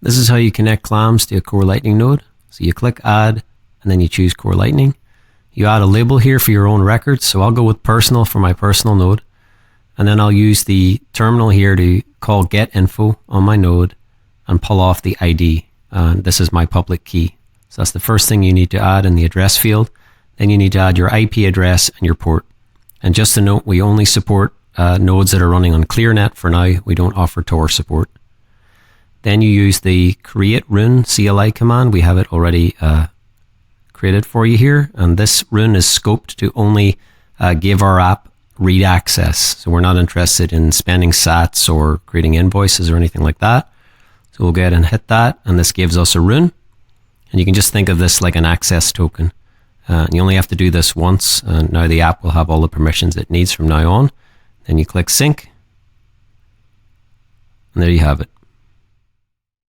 This is how you connect Clams to a Core Lightning node. So you click Add, and then you choose Core Lightning. You add a label here for your own records. So I'll go with personal for my personal node. And then I'll use the terminal here to call get info on my node and pull off the ID. This is my public key. So that's the first thing you need to add in the address field. Then you need to add your IP address and your port. And just to note, we only support nodes that are running on ClearNet for now. We don't offer Tor support. Then you use the create rune CLI command. We have it already created for you here. And this rune is scoped to only give our app read access. So we're not interested in spending sats or creating invoices or anything like that. So we'll go ahead and hit that. And this gives us a rune. And you can just think of this like an access token. You only have to do this once. And now the app will have all the permissions it needs from now on. Then you click sync. And there you have it.